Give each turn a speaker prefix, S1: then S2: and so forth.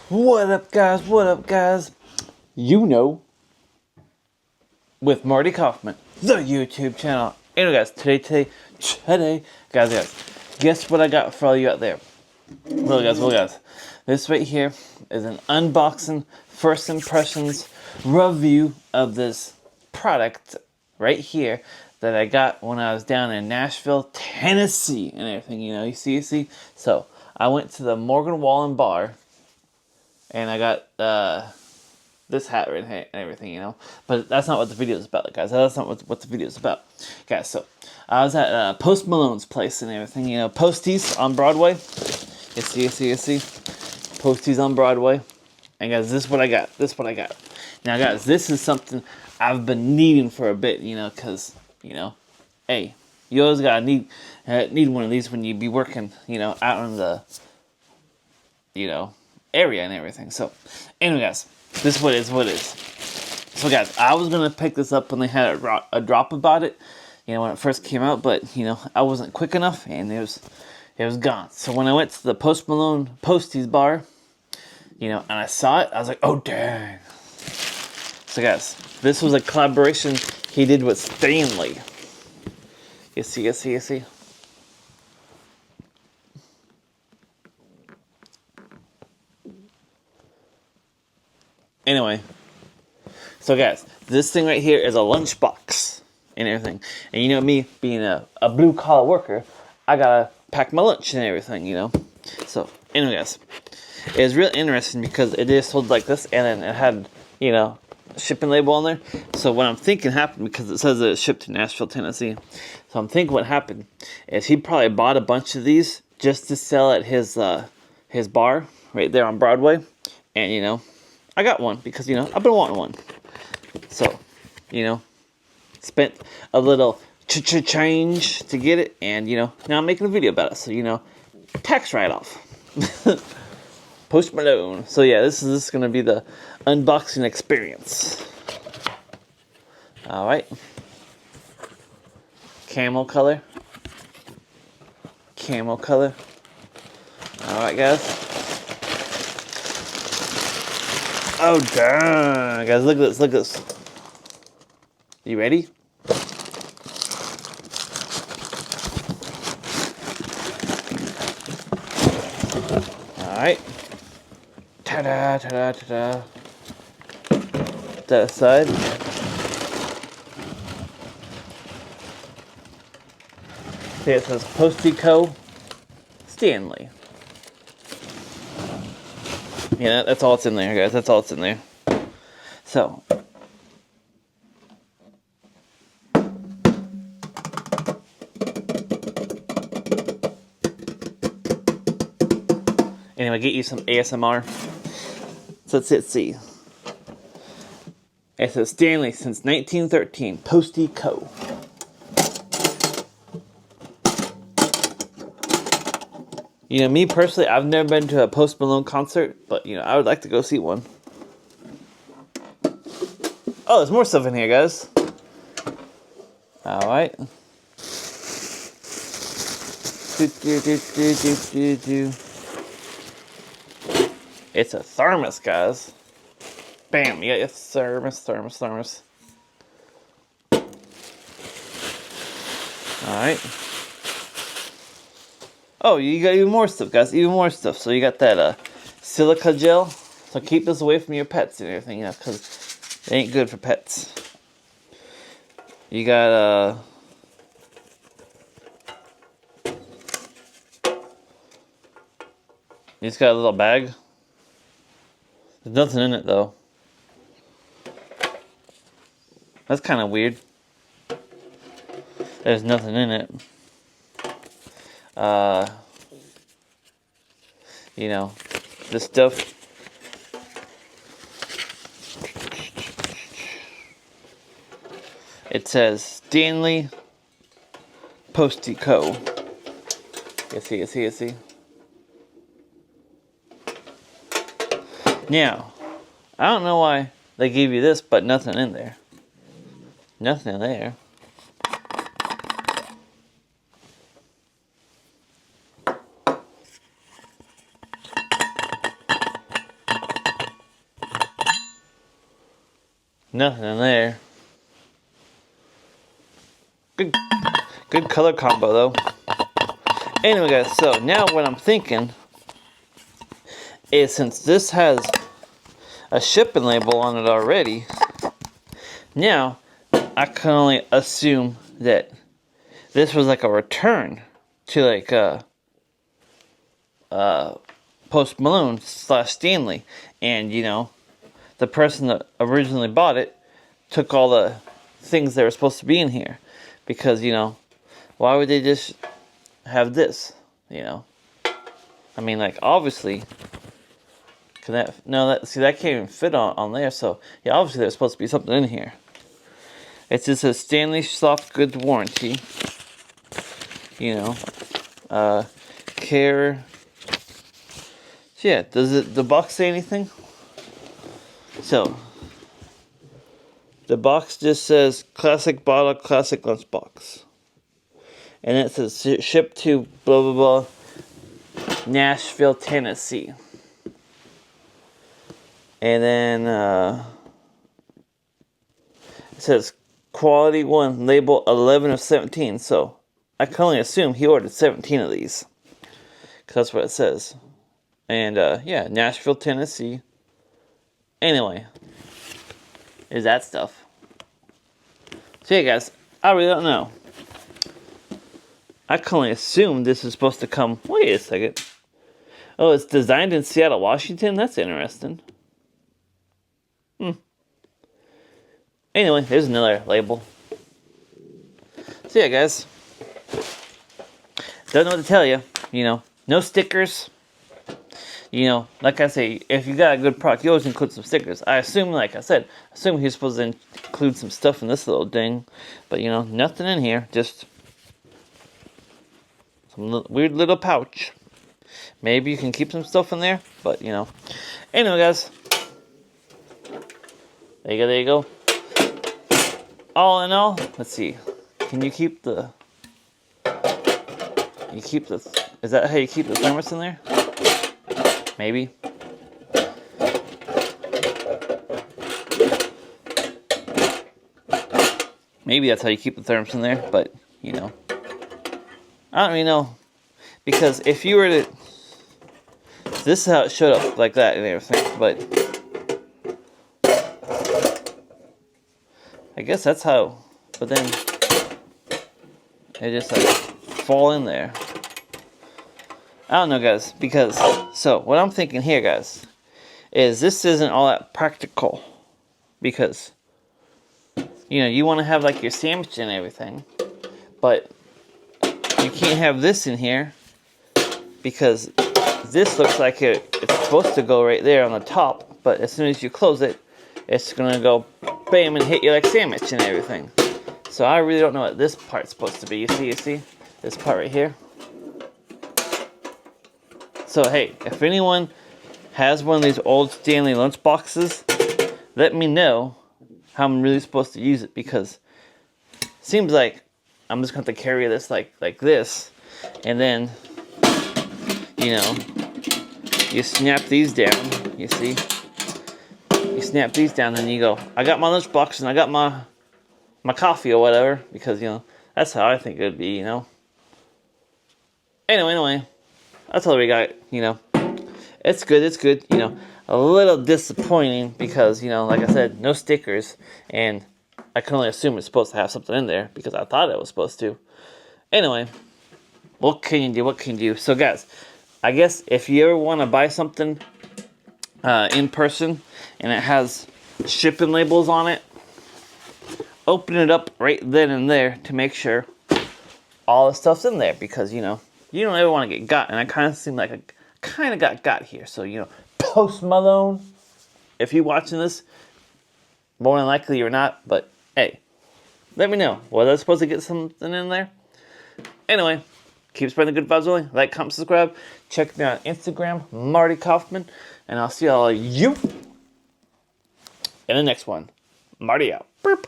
S1: What up, guys? What up, guys? You know, with Marty Kaufman, the YouTube channel. Anyway, guys, today, guys, guess what I got for all you out there? Well, guys, this right here is an unboxing, first impressions review of this product right here that I got when I was down in Nashville, Tennessee, and everything. You see. So I went to the Morgan Wallen bar. And I got this hat right here and everything. But that's not what the video is about, guys. That's not what the video is about. Guys, so I was at Post Malone's place and everything. Posty's on Broadway. You see. Posty's on Broadway. And guys, this is what I got. Now, guys, this is something I've been needing for a bit, because, hey, you always gotta need one of these when you be working, out in the, area and everything. So, anyway, guys, this is what it is. So, guys, I was gonna pick this up when they had a drop about it, when it first came out, but I wasn't quick enough, and it was gone. So when I went to the Post Malone Posty's bar, and I saw it, I was like, oh dang. So, guys, this was a collaboration he did with Stanley. You see. Anyway, so guys, this thing right here is a lunchbox and everything. And me being a blue collar worker, I gotta pack my lunch and everything, So, anyway, guys, it was really interesting because it is sold like this, and then it had, shipping label on there. So what I'm thinking happened, because it says that it's shipped to Nashville, Tennessee. So I'm thinking what happened is he probably bought a bunch of these just to sell at his bar right there on Broadway, and I got one because, I've been wanting one. So, spent a little change to get it. And, now I'm making a video about it. So, tax write-off. Post Malone. So, yeah, this is going to be the unboxing experience. Alright. Camel color. Alright, guys. Oh, damn. Guys, look at this. You ready? Alright. Ta-da. Put that aside. See, it says Posty Co. Stanley. Yeah, that's all it's in there, guys. That's all it's in there. So. Anyway, get you some ASMR. So let's see. It says Stanley since 1913. Posty Co. Me personally, I've never been to a Post Malone concert, but, I would like to go see one. Oh, there's more stuff in here, guys. Alright. It's a thermos, guys. Bam, you got your thermos. Alright. Oh, you got even more stuff, guys. So you got that silica gel. So keep this away from your pets and everything, because it ain't good for pets. You got you just got a little bag. There's nothing in it, though. That's kind of weird. There's nothing in it. This stuff. It says Stanley Posty Co. You see. Now, I don't know why they gave you this, but nothing in there. Nothing in there. Nothing in there. Good color combo though. Anyway guys, so now what I'm thinking is, since this has a shipping label on it already, now I can only assume that this was like a return to like Post Malone / Stanley, and you know, the person that originally bought it took all the things that were supposed to be in here, because you know, why would they just have this? You know, I mean, like, obviously, can that, no, that, see, that can't even fit on there. So yeah, obviously there's supposed to be something in here. It just says Stanley soft goods warranty. You know, care. So yeah, does the box say anything? So the box just says classic bottle, classic lunchbox, and it says shipped to blah blah blah, Nashville, Tennessee. And then it says quality 1, label 11 of 17. So I can only assume he ordered 17 of these, because that's what it says. And yeah, Nashville, Tennessee. Anyway, is that stuff. So yeah guys, I really don't know. I can only assume this is supposed to come, wait a second. Oh, it's designed in Seattle, Washington? That's interesting. Anyway, there's another label. So yeah guys, don't know what to tell you. You know, no stickers. You know, like I say, if you got a good product, you always include some stickers. I assume, like I said, he's supposed to include some stuff in this little ding. But you know, nothing in here, just some weird little pouch. Maybe you can keep some stuff in there, but you know. Anyway guys, there you go. All in all, let's see. Can you keep the... Is that how you keep the thermos in there? Maybe. Maybe that's how you keep the thermos in there, but, you know. I don't really know. Because if you were to... This is how it showed up, like that and everything, but... I guess that's how, but then it just like fall in there. I don't know guys, because, so what I'm thinking here guys, is this isn't all that practical, because, you know, you want to have like your sandwich and everything, but you can't have this in here, because this looks like it's supposed to go right there on the top, but as soon as you close it, it's gonna go bam and hit you like sandwich and everything. So I really don't know what this part's supposed to be. You see? This part right here. So hey, if anyone has one of these old Stanley lunch boxes, let me know how I'm really supposed to use it, because it seems like I'm just going to have to carry this like this, and then, you know, you snap these down, you see? You snap these down and you go, I got my lunchbox and I got my coffee or whatever, because, you know, that's how I think it would be, you know. Anyway, that's all we got, you know. It's good, you know. A little disappointing because, you know, like I said, no stickers, and I can only assume it's supposed to have something in there because I thought it was supposed to. Anyway, what can you do? So guys, I guess if you ever want to buy something in person and it has shipping labels on it, open it up right then and there to make sure all the stuff's in there, because, you know, you don't ever want to get got, and I kind of seem like I kind of got here. So, you know, Post Malone, if you're watching this, more than likely you're not, but hey, let me know. Was I supposed to get something in there? Anyway, keep spreading the good vibes away. Like, comment, subscribe. Check me out on Instagram, Marty Kaufman, and I'll see all of you in the next one. Marty out. Burp.